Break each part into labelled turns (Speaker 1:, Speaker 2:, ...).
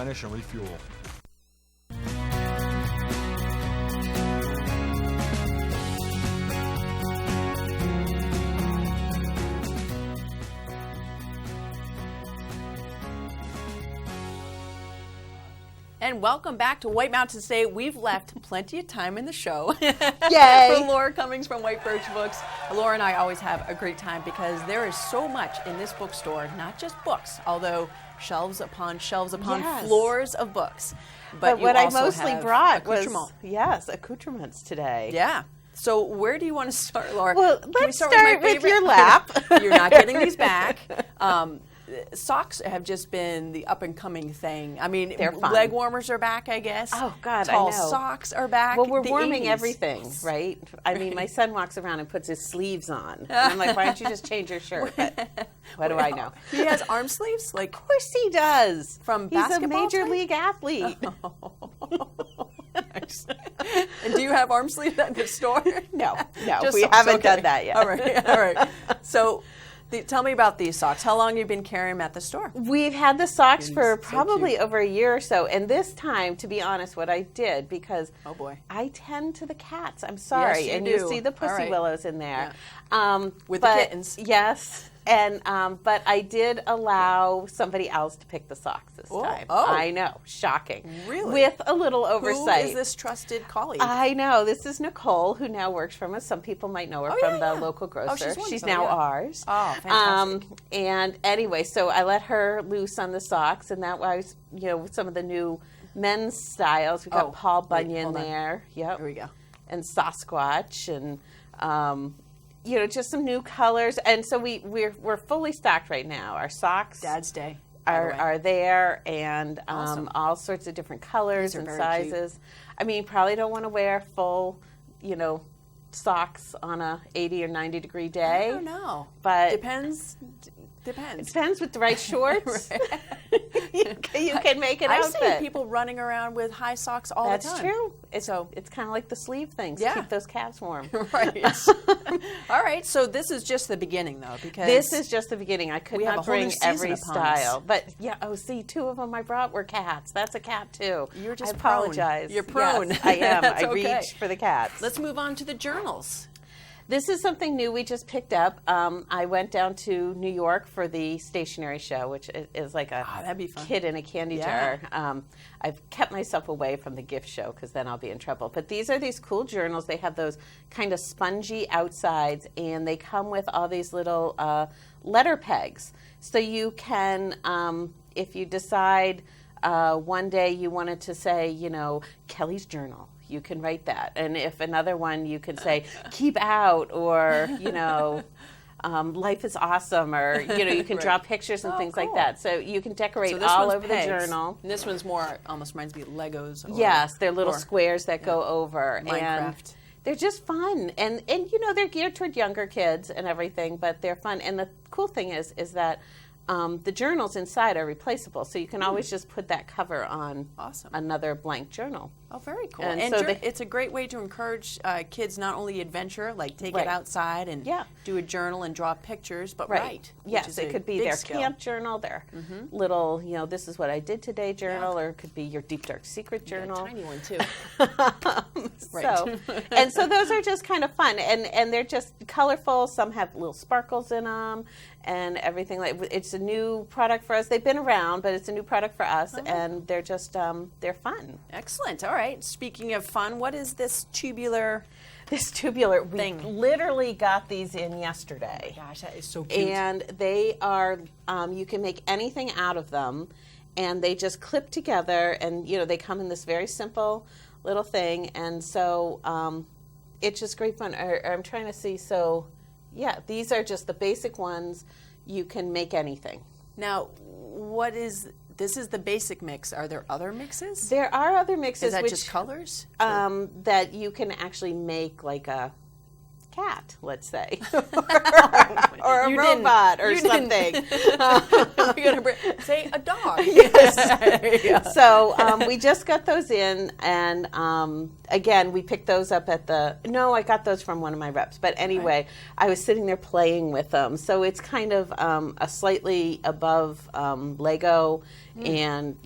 Speaker 1: Replenish and refuel.
Speaker 2: And welcome back to White Mountain State. We've left plenty of time in the show.
Speaker 3: Yay!
Speaker 2: For Laura Cummings from White Birch Books. Laura and I always have a great time because there is so much in this bookstore, not just books, although shelves upon
Speaker 3: Yes.
Speaker 2: floors of books.
Speaker 3: But
Speaker 2: you
Speaker 3: what I
Speaker 2: also
Speaker 3: mostly
Speaker 2: have
Speaker 3: brought was,
Speaker 2: accoutrement.
Speaker 3: accoutrements today.
Speaker 2: Yeah. So where do you want to start, Laura?
Speaker 3: Well,
Speaker 2: Can we
Speaker 3: let's
Speaker 2: start
Speaker 3: start with your lap.
Speaker 2: You're not getting these back. Socks have just been the up-and-coming thing. I mean,
Speaker 3: They're fun.
Speaker 2: Leg warmers are back, I guess.
Speaker 3: Oh, God,
Speaker 2: Tall
Speaker 3: I know.
Speaker 2: socks are back.
Speaker 3: Well, we're
Speaker 2: The
Speaker 3: warming
Speaker 2: 80s.
Speaker 3: everything, right? I mean, my son walks around and puts his sleeves on. And I'm like, why don't you just change your shirt? But what do I know?
Speaker 2: He has arm sleeves? Like,
Speaker 3: Of course he does.
Speaker 2: From
Speaker 3: He's
Speaker 2: basketball
Speaker 3: a major
Speaker 2: type?
Speaker 3: league athlete.
Speaker 2: nice. And do you have arm sleeves at the store?
Speaker 3: No,
Speaker 2: Just
Speaker 3: we
Speaker 2: socks,
Speaker 3: haven't
Speaker 2: okay.
Speaker 3: done that yet.
Speaker 2: All right. So tell me about these socks. How long have you been carrying them at the store?
Speaker 3: We've had the socks
Speaker 2: It's
Speaker 3: for
Speaker 2: so
Speaker 3: probably
Speaker 2: cute.
Speaker 3: over a year or so. And this time, to be honest, what I did, because
Speaker 2: Oh, boy.
Speaker 3: I tend to the cats. I'm sorry.
Speaker 2: you
Speaker 3: and
Speaker 2: do.
Speaker 3: you see the
Speaker 2: All
Speaker 3: pussy
Speaker 2: right.
Speaker 3: willows in there.
Speaker 2: With the
Speaker 3: but-
Speaker 2: kittens.
Speaker 3: Yes. And but I did allow somebody else to pick the socks this
Speaker 2: Oh,
Speaker 3: time.
Speaker 2: oh.
Speaker 3: I know. Shocking.
Speaker 2: Really?
Speaker 3: With a little
Speaker 2: Who
Speaker 3: oversight.
Speaker 2: is this trusted colleague?
Speaker 3: I know. This is Nicole, who now works from us. Some people might know her
Speaker 2: Oh,
Speaker 3: from
Speaker 2: yeah,
Speaker 3: the
Speaker 2: yeah.
Speaker 3: local grocer.
Speaker 2: Oh, she's wonderful,
Speaker 3: now
Speaker 2: yeah.
Speaker 3: ours.
Speaker 2: Oh, fantastic.
Speaker 3: And anyway, so I let her loose on the socks, and that was, with some of the new men's styles. We've got
Speaker 2: Oh,
Speaker 3: Paul
Speaker 2: wait,
Speaker 3: Bunyan
Speaker 2: hold on.
Speaker 3: there. Yep.
Speaker 2: Here we go.
Speaker 3: And Sasquatch, and just some new colors. And so we're fully stocked right now. Our socks
Speaker 2: Dad's Day. by the way.
Speaker 3: are there, and
Speaker 2: Awesome.
Speaker 3: all sorts of different colors
Speaker 2: These are
Speaker 3: and
Speaker 2: very cute.
Speaker 3: sizes. I mean, you probably don't want to wear full, socks on a 80 or 90 degree day.
Speaker 2: I don't know.
Speaker 3: But
Speaker 2: Depends.
Speaker 3: it depends with the right shorts. you can make an
Speaker 2: I
Speaker 3: outfit.
Speaker 2: see people running around with high socks all
Speaker 3: That's
Speaker 2: the time.
Speaker 3: true. It's
Speaker 2: So-
Speaker 3: kind of like the sleeve things.
Speaker 2: Yeah.
Speaker 3: Keep those calves warm.
Speaker 2: Right. All right. So this is just the beginning, though, because
Speaker 3: This is just the beginning. I could
Speaker 2: We have
Speaker 3: not
Speaker 2: a whole new
Speaker 3: bring
Speaker 2: season
Speaker 3: every
Speaker 2: upon us.
Speaker 3: style. But see, two of them I brought were cats. That's a cat too.
Speaker 2: You're just
Speaker 3: I
Speaker 2: prone.
Speaker 3: apologize.
Speaker 2: You're prone.
Speaker 3: Yes, I am.
Speaker 2: That's
Speaker 3: I
Speaker 2: okay.
Speaker 3: reach for the cats.
Speaker 2: Let's move on to the journals.
Speaker 3: This is something new we just picked up. I went down to New York for the stationery show, which is like a
Speaker 2: that'd be fun.
Speaker 3: kid in a candy
Speaker 2: Yeah.
Speaker 3: jar. I've kept myself away from the gift show because then I'll be in trouble. But these are these cool journals. They have those kind of spongy outsides, and they come with all these little letter pegs. So you can, if you decide one day you wanted to say, Kelly's journal, you can write that. And if another one, you could say, keep out, or, life is awesome, or, you can draw pictures and things like
Speaker 2: cool.
Speaker 3: that. So you can decorate
Speaker 2: So this
Speaker 3: all
Speaker 2: one's
Speaker 3: over
Speaker 2: pegs.
Speaker 3: the journal.
Speaker 2: And this one's more, almost reminds me of Legos. Or,
Speaker 3: Yes, they're little
Speaker 2: or
Speaker 3: squares that go over. And
Speaker 2: Minecraft.
Speaker 3: they're just fun. And they're geared toward younger kids and everything, but they're fun. And the cool thing is that the journals inside are replaceable. So you can always just put that cover on
Speaker 2: Awesome.
Speaker 3: another blank journal.
Speaker 2: Oh, very cool.
Speaker 3: And
Speaker 2: And
Speaker 3: so
Speaker 2: it's a great way to encourage kids not only adventure, like take
Speaker 3: Right.
Speaker 2: it outside and
Speaker 3: Yeah.
Speaker 2: do a journal and draw pictures, but write. which
Speaker 3: Yes,
Speaker 2: is
Speaker 3: it
Speaker 2: a
Speaker 3: could be
Speaker 2: big
Speaker 3: their
Speaker 2: skill.
Speaker 3: camp journal, their little, this is what I did today journal, or it could be your deep, dark secret
Speaker 2: Yeah, a
Speaker 3: journal.
Speaker 2: tiny one, too.
Speaker 3: So those are just kind of fun, and they're just colorful. Some have little sparkles in them and everything. It's a new product for us. They've been around, but it's a new product for us, and they're just they're fun.
Speaker 2: Excellent. All right. Speaking of fun, what is this tubular
Speaker 3: This tubular, we
Speaker 2: thing?
Speaker 3: literally got these in yesterday.
Speaker 2: Gosh, that is so cute.
Speaker 3: And they are, you can make anything out of them, and they just clip together, and they come in this very simple little thing, and so it's just great fun. I'm trying to see, so yeah, these are just the basic ones. You can make anything.
Speaker 2: Now, this is the basic mix. Are there other mixes?
Speaker 3: There are other mixes,
Speaker 2: Is that
Speaker 3: which
Speaker 2: just colors?
Speaker 3: that you can actually make like a cat, let's say, or a
Speaker 2: You
Speaker 3: robot
Speaker 2: didn't.
Speaker 3: or
Speaker 2: You
Speaker 3: something.
Speaker 2: We're gonna say a dog. Yes.
Speaker 3: So we just got those in, and again, we picked those up at I got those from one of my reps. But anyway, I was sitting there playing with them. So it's kind of a slightly above Lego, and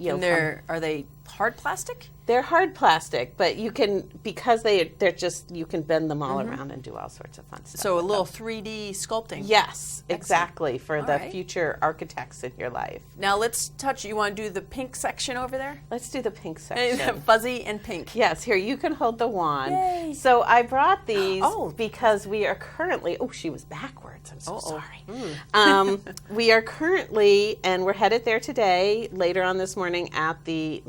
Speaker 2: are they hard plastic?
Speaker 3: They're hard plastic, but you can, because they're just, you can bend them all around and do all sorts of fun stuff.
Speaker 2: So a little 3D sculpting.
Speaker 3: Yes, exactly, for
Speaker 2: All
Speaker 3: the
Speaker 2: right.
Speaker 3: future architects in your life.
Speaker 2: Now let's you want to do the pink section over there?
Speaker 3: Let's do the pink section.
Speaker 2: Fuzzy and pink.
Speaker 3: Yes, here, you can hold the wand.
Speaker 2: Yay.
Speaker 3: So I brought these because we are currently, she was backwards, I'm so sorry. We are currently, and we're headed there today, later on this morning at the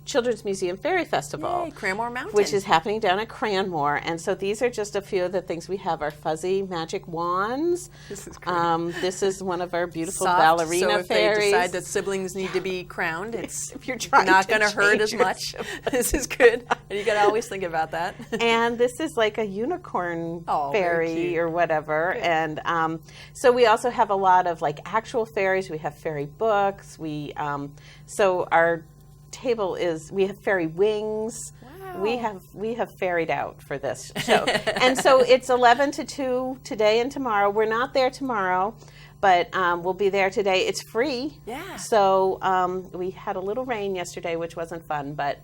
Speaker 3: Children's Museum Fairy Festival.
Speaker 2: Yay, Cranmore Mountain.
Speaker 3: Which is happening down at Cranmore. And so these are just a few of the things we have. Our fuzzy magic wands.
Speaker 2: This is great.
Speaker 3: This is one of our beautiful
Speaker 2: Soft,
Speaker 3: ballerina
Speaker 2: so if
Speaker 3: fairies.
Speaker 2: they decide that siblings need to be crowned, it's
Speaker 3: if you're trying
Speaker 2: not
Speaker 3: to
Speaker 2: going to hurt
Speaker 3: change
Speaker 2: as much. This is good. And you got to always think about that.
Speaker 3: And this is like a unicorn
Speaker 2: very
Speaker 3: fairy
Speaker 2: cute.
Speaker 3: or whatever.
Speaker 2: Good.
Speaker 3: And so we also have a lot of like actual fairies. We have fairy books. So our table is, we have fairy wings.
Speaker 2: Wow.
Speaker 3: We have ferried out for this show. And so it's 11 to 2 today and tomorrow. We're not there tomorrow, but we'll be there today. It's free.
Speaker 2: Yeah.
Speaker 3: So we had a little rain yesterday, which wasn't fun, but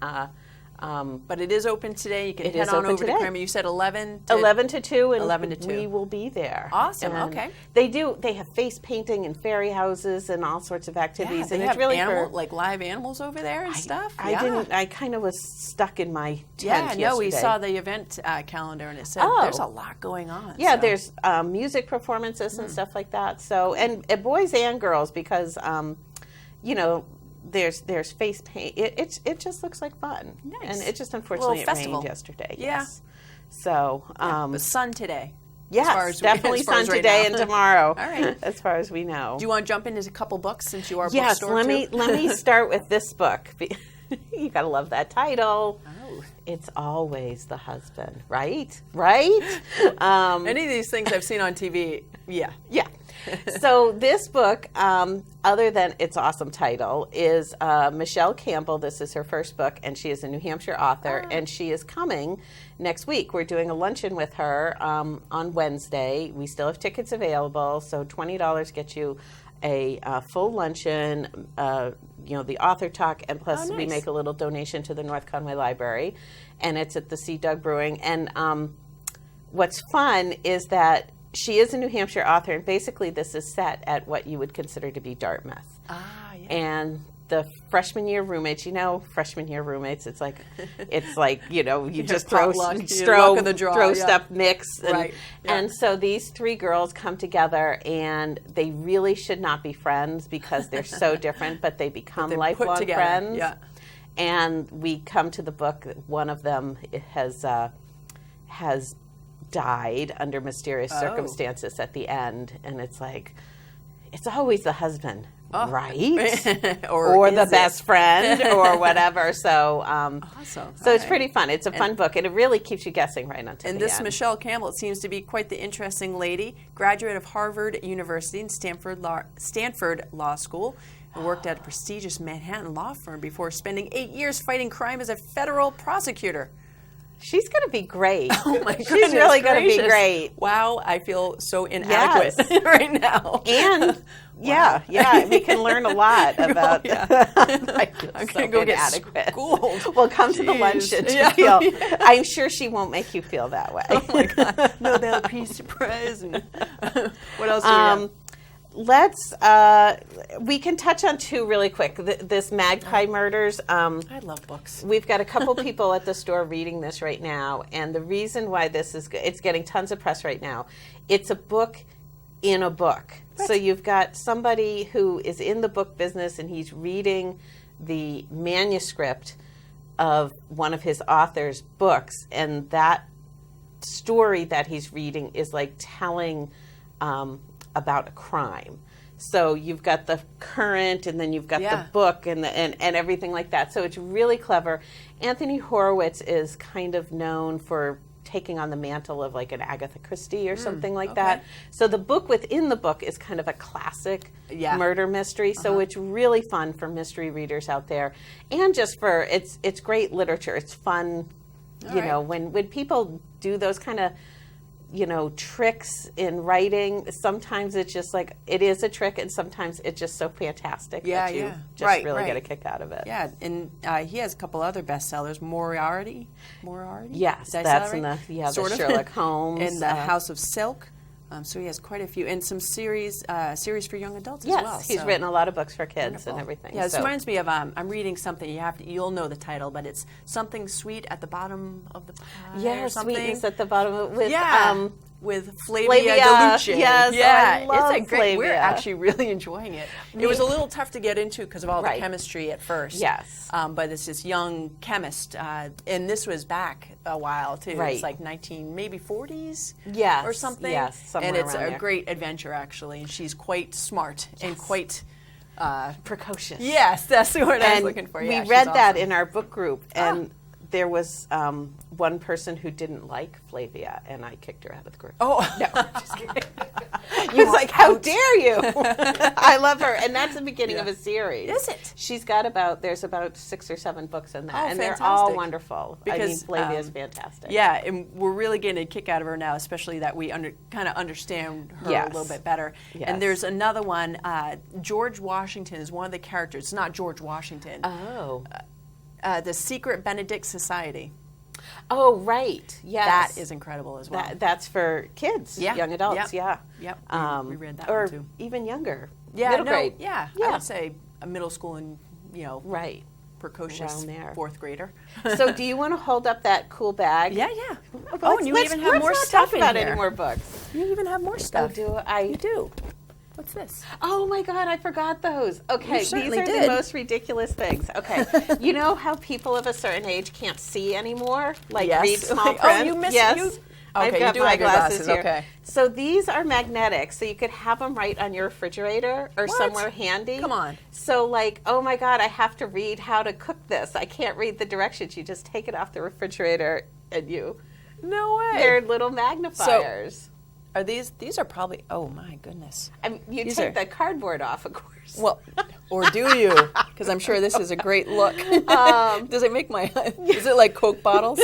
Speaker 2: it is open today. You can
Speaker 3: it
Speaker 2: head
Speaker 3: is
Speaker 2: on
Speaker 3: open
Speaker 2: over
Speaker 3: today.
Speaker 2: to Cranmore. You said 11 to
Speaker 3: 11 to 2, and
Speaker 2: 11 to 2.
Speaker 3: we will be there.
Speaker 2: Awesome,
Speaker 3: And
Speaker 2: okay.
Speaker 3: They have face painting and fairy houses and all sorts of activities.
Speaker 2: Yeah, they
Speaker 3: and
Speaker 2: have
Speaker 3: it's really
Speaker 2: like live animals over there and stuff.
Speaker 3: I kind of was stuck in my tent
Speaker 2: Yeah, no, we
Speaker 3: yesterday.
Speaker 2: saw the event calendar and it said there's a lot going on.
Speaker 3: Yeah,
Speaker 2: so.
Speaker 3: there's music performances and stuff like that. So, and boys and girls, because there's face paint. It just looks like fun.
Speaker 2: Nice.
Speaker 3: And it just unfortunately it
Speaker 2: festival.
Speaker 3: rained yesterday.
Speaker 2: Yeah.
Speaker 3: Yes. So
Speaker 2: the sun today.
Speaker 3: yes, definitely sun today and tomorrow.
Speaker 2: All right.
Speaker 3: As far as we know.
Speaker 2: Do you want to jump into a couple books since you are a
Speaker 3: Yes,
Speaker 2: bookstore too?
Speaker 3: let me start with this book. You gotta love that title.
Speaker 2: Oh.
Speaker 3: It's always the husband, right? Right?
Speaker 2: Any of these things I've seen on TV, yeah.
Speaker 3: Yeah. So this book, other than its awesome title, is Michelle Campbell. This is her first book, and she is a New Hampshire author, and she is coming next week. We're doing a luncheon with her on Wednesday. We still have tickets available, so $20 gets you a full luncheon, the author talk, and plus we make a little donation to the North Conway Library, and it's at the Sea Dug Brewing. And what's fun is that she is a New Hampshire author, and basically this is set at what you would consider to be Dartmouth.
Speaker 2: Ah, yeah.
Speaker 3: And the freshman year roommates, it's like you just throw
Speaker 2: luck of the draw,
Speaker 3: stuff, mix. And,
Speaker 2: right. Yeah.
Speaker 3: And so these three girls come together, and they really should not be friends because they're so different, but they become lifelong friends.
Speaker 2: Yeah.
Speaker 3: And we come to the book, one of them has died under mysterious circumstances at the end, and it's like, it's always the husband, right? or the best friend or whatever. So
Speaker 2: awesome.
Speaker 3: So it's pretty fun. It's a fun book, and it really keeps you guessing right until the end.
Speaker 2: And this Michelle Campbell, it seems to be quite the interesting lady, graduate of Harvard University and Stanford Law School, and worked at a prestigious Manhattan law firm before spending 8 years fighting crime as a federal prosecutor.
Speaker 3: She's going to be great.
Speaker 2: Oh my goodness
Speaker 3: She's really going to be great.
Speaker 2: Wow, I feel so inadequate right now.
Speaker 3: And we can learn a lot about.
Speaker 2: I'm going to go
Speaker 3: inadequate.
Speaker 2: Get schooled.
Speaker 3: Well, come to the luncheon to feel. I'm sure she won't make you feel that way.
Speaker 2: Oh my God! Nobel Peace Prize. And what else do we have?
Speaker 3: We can touch on two really quick. This Magpie Murders.
Speaker 2: I love books.
Speaker 3: We've got a couple people at the store reading this right now, and the reason why this is good, it's getting tons of press right now. It's a book in a book. What? So you've got somebody who is in the book business, and he's reading the manuscript of one of his author's books, and that story that he's reading is like telling about a crime. So you've got the current, and then you've got the book and everything like that. So it's really clever. Anthony Horowitz is kind of known for taking on the mantle of like an Agatha Christie or something like that. So the book within the book is kind of a classic murder mystery. So it's really fun for mystery readers out there, and just for it's great literature. It's fun, when people do those kind of tricks in writing. Sometimes it's just like, it is a trick, and sometimes it's just so fantastic that you just really get a kick out of it.
Speaker 2: Yeah, and he has a couple other bestsellers. Moriarty?
Speaker 3: Yes, that's in the Sherlock Holmes.
Speaker 2: And the House of Silk. So he has quite a few, and some series for young adults as well.
Speaker 3: Yes, he's written a lot of books for kids and everything.
Speaker 2: Yeah, this reminds me of I'm reading something. You'll know the title, but it's Something Sweet at the Bottom of the Pie.
Speaker 3: Yeah,
Speaker 2: or something.
Speaker 3: Sweetness at the Bottom of
Speaker 2: with Flavia DeLuce.
Speaker 3: Yes,
Speaker 2: yeah,
Speaker 3: I love
Speaker 2: it's a great.
Speaker 3: Flavia.
Speaker 2: We're actually really enjoying it. It was a little tough to get into because of all the chemistry at first.
Speaker 3: Yes,
Speaker 2: but it's this young chemist, and this was back a while too.
Speaker 3: Right.
Speaker 2: It's like 40s,
Speaker 3: or
Speaker 2: something.
Speaker 3: Yes, somewhere
Speaker 2: and it's
Speaker 3: around
Speaker 2: a
Speaker 3: there.
Speaker 2: great adventure actually. And she's quite smart and quite
Speaker 3: precocious.
Speaker 2: Yes, that's the word I was looking for. Yeah,
Speaker 3: we read that in our book group, and there was one person who didn't like Flavia, and I kicked her out of the group.
Speaker 2: Oh, no, I'm just kidding.
Speaker 3: You was like, how dare you? I love her, and that's the beginning of a series.
Speaker 2: Is it?
Speaker 3: She's got there's about 6 or 7 books in that, and
Speaker 2: fantastic.
Speaker 3: they're all wonderful.
Speaker 2: Because
Speaker 3: Flavia is fantastic.
Speaker 2: Yeah, and we're really getting a kick out of her now, especially that we kind of understand her a little bit better.
Speaker 3: Yes.
Speaker 2: And there's another one, George Washington is one of the characters. It's not George Washington.
Speaker 3: Oh.
Speaker 2: The Secret Benedict Society.
Speaker 3: Oh, right. Yes.
Speaker 2: That is incredible as well.
Speaker 3: That's for kids, young adults,
Speaker 2: Yep. We read that one too.
Speaker 3: Or even younger.
Speaker 2: Yeah,
Speaker 3: middle grade.
Speaker 2: Yeah, I would say a middle school and,
Speaker 3: right.
Speaker 2: precocious
Speaker 3: Around there.
Speaker 2: 4th grader.
Speaker 3: So do you want to hold up that cool bag?
Speaker 2: Yeah.
Speaker 3: Oh,
Speaker 2: and you even have more
Speaker 3: let's
Speaker 2: stuff
Speaker 3: talk about
Speaker 2: in here.
Speaker 3: any more books.
Speaker 2: You even have more stuff.
Speaker 3: Oh, do I?
Speaker 2: You do. What's this?
Speaker 3: Oh my God, I forgot those. Okay, these
Speaker 2: certainly
Speaker 3: are
Speaker 2: did.
Speaker 3: the most ridiculous things. Okay, you know how people of a certain age can't see anymore? Like read small print?
Speaker 2: You missed
Speaker 3: yes.
Speaker 2: you.
Speaker 3: I've
Speaker 2: Okay,
Speaker 3: got
Speaker 2: you do
Speaker 3: my
Speaker 2: have your
Speaker 3: glasses here.
Speaker 2: Okay.
Speaker 3: So these are magnetic, so you could have them right on your refrigerator or somewhere handy.
Speaker 2: Come on.
Speaker 3: So like, oh my God, I have to read how to cook this. I can't read the directions. You just take it off the refrigerator and
Speaker 2: No way.
Speaker 3: they're little magnifiers.
Speaker 2: Are these are probably, oh my goodness.
Speaker 3: I mean, you
Speaker 2: These
Speaker 3: take
Speaker 2: are-
Speaker 3: the cardboard off, of course.
Speaker 2: Well, or do you? Because I'm sure this is a great look. Does it make is it like Coke bottles?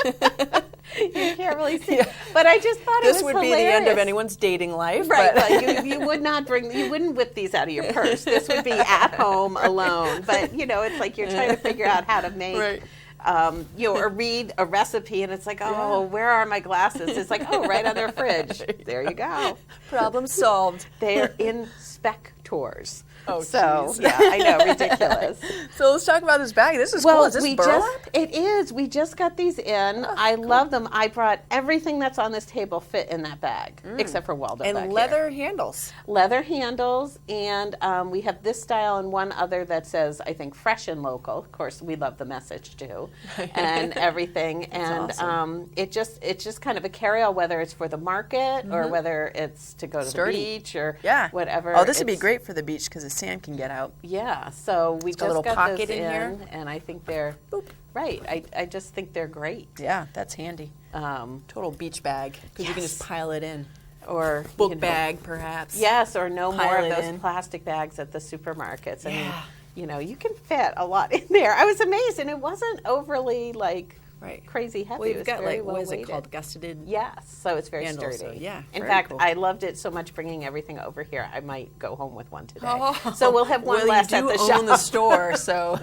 Speaker 3: You can't really see. Yeah. But I just thought
Speaker 2: this
Speaker 3: it was
Speaker 2: would
Speaker 3: hilarious.
Speaker 2: be the end of anyone's dating life.
Speaker 3: Right.
Speaker 2: But
Speaker 3: Like you wouldn't whip these out of your purse. This would be at home alone. But, it's like you're trying to figure out how to make...
Speaker 2: Right.
Speaker 3: Or read a recipe, and it's like, where are my glasses? It's like, right on their fridge. There you go.
Speaker 2: Problem solved.
Speaker 3: They're inspectors.
Speaker 2: Oh,
Speaker 3: so
Speaker 2: geez.
Speaker 3: yeah, I know, ridiculous.
Speaker 2: So let's talk about this bag. This is cool. Is this burlap?
Speaker 3: It is. We just got these in. I love them. I brought everything that's on this table fit in that bag, except for Waldo.
Speaker 2: And
Speaker 3: back
Speaker 2: leather
Speaker 3: here.
Speaker 2: handles.
Speaker 3: Leather handles, and we have this style and one other that says, I think, fresh and local. Of course, we love the message too, and everything. And
Speaker 2: awesome.
Speaker 3: it's just kind of a carry-all, whether it's for the market or whether it's to go to the beach or whatever.
Speaker 2: Oh, this would be great for the beach because the sand can get out.
Speaker 3: Yeah, so we
Speaker 2: got a
Speaker 3: just
Speaker 2: little
Speaker 3: got
Speaker 2: pocket
Speaker 3: this
Speaker 2: in here.
Speaker 3: and I think they're right. I just think they're great.
Speaker 2: Yeah, that's handy. Total beach bag because you can just pile it in.
Speaker 3: Or
Speaker 2: Book bag, perhaps.
Speaker 3: Yes, or no more
Speaker 2: Pile
Speaker 3: of
Speaker 2: it
Speaker 3: those
Speaker 2: in.
Speaker 3: plastic bags at the supermarkets. I mean, you can fit a lot in there. I was amazed, and it wasn't overly crazy heavy.
Speaker 2: Well,
Speaker 3: It
Speaker 2: you've
Speaker 3: was
Speaker 2: got
Speaker 3: very
Speaker 2: what is it
Speaker 3: well-weighted.
Speaker 2: called? Gusseted.
Speaker 3: Yes, so it's very
Speaker 2: handles,
Speaker 3: sturdy.
Speaker 2: so, yeah,
Speaker 3: In
Speaker 2: very
Speaker 3: fact,
Speaker 2: cool.
Speaker 3: I loved it so much bringing everything over here. I might go home with one today.
Speaker 2: Oh.
Speaker 3: So we'll have one
Speaker 2: well,
Speaker 3: left
Speaker 2: you
Speaker 3: at
Speaker 2: do
Speaker 3: the
Speaker 2: own
Speaker 3: shop.
Speaker 2: the store, so.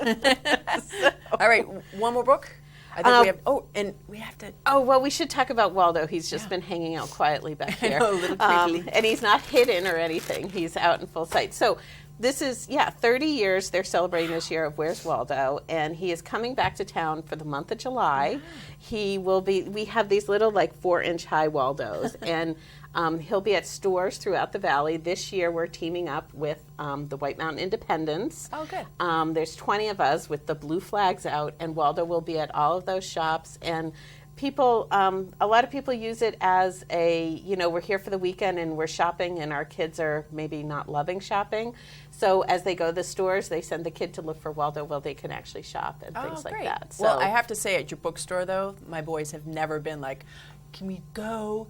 Speaker 2: All right, one more book. I think we have. Oh, and we have to.
Speaker 3: Oh, well, we should talk about Waldo. He's just been hanging out quietly back here.
Speaker 2: know, a little creepy.
Speaker 3: And he's not hidden or anything. He's out in full sight. So this is, 30 years they're celebrating this year of Where's Waldo, and he is coming back to town for the month of July. He will be, we have these little 4-inch high Waldos, and he'll be at stores throughout the valley. This year we're teaming up with the White Mountain Independents.
Speaker 2: Oh, good.
Speaker 3: There's 20 of us with the blue flags out, and Waldo will be at all of those shops. And people, a lot of people use it as we're here for the weekend and we're shopping, and our kids are maybe not loving shopping. So as they go to the stores, they send the kid to look for Waldo while they can actually shop and things like that. So,
Speaker 2: well, I have to say, at your bookstore, though, my boys have never been like, can we go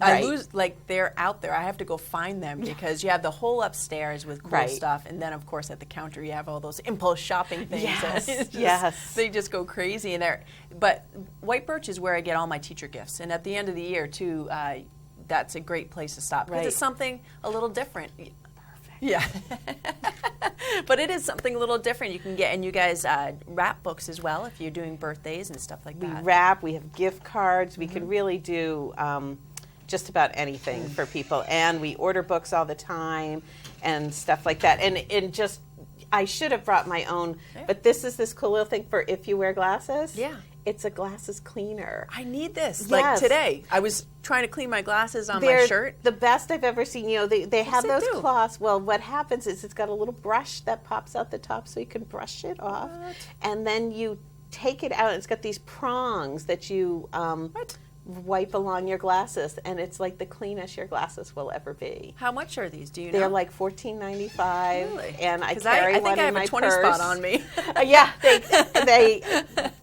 Speaker 2: I
Speaker 3: Right.
Speaker 2: lose, like, they're out there. I have to go find them because you have the whole upstairs with cool
Speaker 3: Right.
Speaker 2: stuff, and then of course at the counter you have all those impulse shopping things.
Speaker 3: Yes,
Speaker 2: It's just-
Speaker 3: yes.
Speaker 2: They just go crazy in there. But White Birch is where I get all my teacher gifts, and at the end of the year too, that's a great place to stop because
Speaker 3: Right.
Speaker 2: it's something a little different. Yeah. But it is something a little different you can get. And you guys wrap books as well if you're doing birthdays and stuff like
Speaker 3: We
Speaker 2: that.
Speaker 3: wrap, we have gift cards, we can really do just about anything for people. And we order books all the time and stuff like that. And just, I should have brought my own, but this is this cool little thing for if you wear glasses.
Speaker 2: Yeah.
Speaker 3: It's a glasses cleaner.
Speaker 2: I need this.
Speaker 3: Yes.
Speaker 2: Like today, I was trying to clean my glasses on my
Speaker 3: They're
Speaker 2: shirt.
Speaker 3: the best I've ever seen. You know, they have
Speaker 2: they
Speaker 3: those
Speaker 2: do?
Speaker 3: cloths. Well, what happens is it's got a little brush that pops out the top so you can brush it off.
Speaker 2: What?
Speaker 3: And then you take it out. It's got these prongs that you wipe along your glasses, and it's like the cleanest your glasses will ever be.
Speaker 2: How much are these? Do you know?
Speaker 3: They're like $14.95,
Speaker 2: Really?
Speaker 3: and I
Speaker 2: 'Cause
Speaker 3: carry
Speaker 2: I
Speaker 3: one
Speaker 2: think I
Speaker 3: in
Speaker 2: have
Speaker 3: my
Speaker 2: a 20
Speaker 3: purse.
Speaker 2: spot on me.
Speaker 3: Yeah,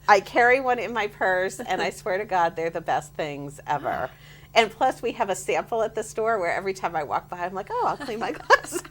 Speaker 3: I carry one in my purse, and I swear to God, they're the best things ever. And plus, we have a sample at the store where every time I walk by, I'm like, oh, I'll clean my glasses.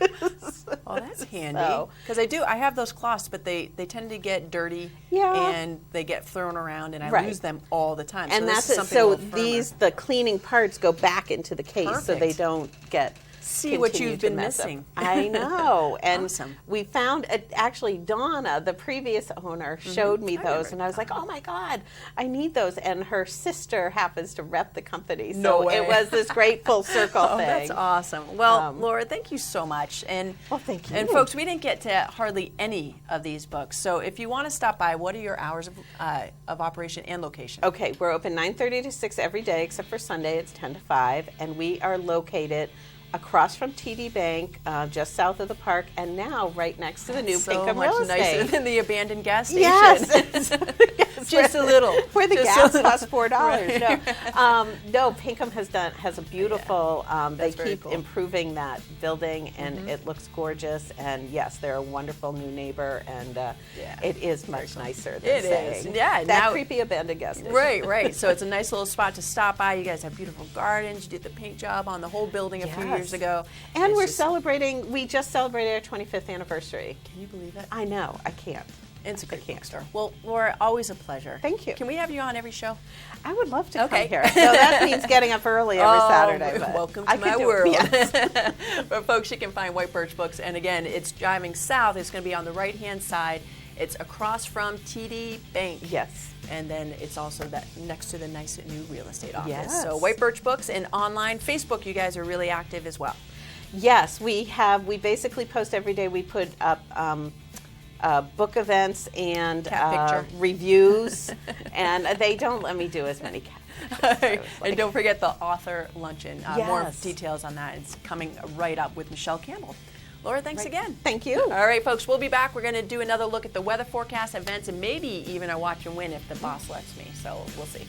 Speaker 2: Oh, that's handy.
Speaker 3: So-
Speaker 2: Because I have those cloths, but they tend to get dirty.
Speaker 3: Yeah.
Speaker 2: And they get thrown around, and I
Speaker 3: Right.
Speaker 2: lose them all the time.
Speaker 3: And
Speaker 2: so this
Speaker 3: that's
Speaker 2: is
Speaker 3: it.
Speaker 2: something a
Speaker 3: So
Speaker 2: little firmer.
Speaker 3: the cleaning parts go back into the case so they
Speaker 2: Perfect.
Speaker 3: don't get
Speaker 2: See what
Speaker 3: continue
Speaker 2: you've
Speaker 3: to
Speaker 2: been
Speaker 3: mess up.
Speaker 2: missing.
Speaker 3: I know. And
Speaker 2: Awesome.
Speaker 3: we found, actually, Donna, the previous owner, showed me
Speaker 2: I
Speaker 3: those.
Speaker 2: remember.
Speaker 3: And I was like, oh my God, I need those. And her sister happens to rep the company. So
Speaker 2: No way.
Speaker 3: it was this great full circle
Speaker 2: Oh,
Speaker 3: thing.
Speaker 2: that's awesome. Well, Laura, thank you so much. And
Speaker 3: Well, thank you.
Speaker 2: And folks, we didn't get to hardly any of these books. So if you want to stop by, what are your hours of operation and location?
Speaker 3: Okay, we're open 9:30 to 6 every day except for Sunday. It's 10 to 5. And we are located across from TD Bank, just south of the park, and now right next to the new
Speaker 2: so
Speaker 3: Pinkham
Speaker 2: much
Speaker 3: Real
Speaker 2: nicer
Speaker 3: Estate.
Speaker 2: than the abandoned gas station.
Speaker 3: Yes.
Speaker 2: Just a little.
Speaker 3: Where the
Speaker 2: Just
Speaker 3: gas
Speaker 2: a-
Speaker 3: costs $4.
Speaker 2: Right.
Speaker 3: No, Pinkham has a beautiful. They
Speaker 2: That's very
Speaker 3: keep
Speaker 2: cool.
Speaker 3: improving that building, and it looks gorgeous. And yes, they're a wonderful new neighbor, and it is much nicer than
Speaker 2: It is.
Speaker 3: saying
Speaker 2: Yeah,
Speaker 3: that
Speaker 2: now-
Speaker 3: creepy abandoned gas station.
Speaker 2: Right. So it's a nice little spot to stop by. You guys have beautiful gardens. You did the paint job on the whole building a few
Speaker 3: Yes.
Speaker 2: years ago.
Speaker 3: And
Speaker 2: It's
Speaker 3: we're
Speaker 2: just-
Speaker 3: celebrating. We just celebrated our 25th anniversary.
Speaker 2: Can you believe it?
Speaker 3: I know. I can't.
Speaker 2: It's a great
Speaker 3: can't.
Speaker 2: bookstore. Well, Laura, always a pleasure.
Speaker 3: Thank you.
Speaker 2: Can we have you on every show?
Speaker 3: I would love to
Speaker 2: Okay.
Speaker 3: come here. So that means getting up early every Saturday. But
Speaker 2: Welcome
Speaker 3: I
Speaker 2: to
Speaker 3: could
Speaker 2: my
Speaker 3: do it.
Speaker 2: world.
Speaker 3: Yes.
Speaker 2: But folks, you can find White Birch Books, and again, it's driving south. It's going to be on the right-hand side. It's across from TD Bank.
Speaker 3: Yes.
Speaker 2: And then it's also that next to the nice new real estate office.
Speaker 3: Yes.
Speaker 2: So White Birch Books and online Facebook, you guys are really active as well.
Speaker 3: Yes, we have. We basically post every day. We put up book events and
Speaker 2: Cat picture.
Speaker 3: reviews, and they don't let me do as many cat pictures.
Speaker 2: And don't forget the author luncheon. More
Speaker 3: Yes.
Speaker 2: details on that. It's coming right up with Michelle Campbell. Laura, thanks again.
Speaker 3: Thank you.
Speaker 2: All right, folks, we'll be back. We're going to do another look at the weather forecast, events, and maybe even a watch and win if the boss lets me. So we'll see.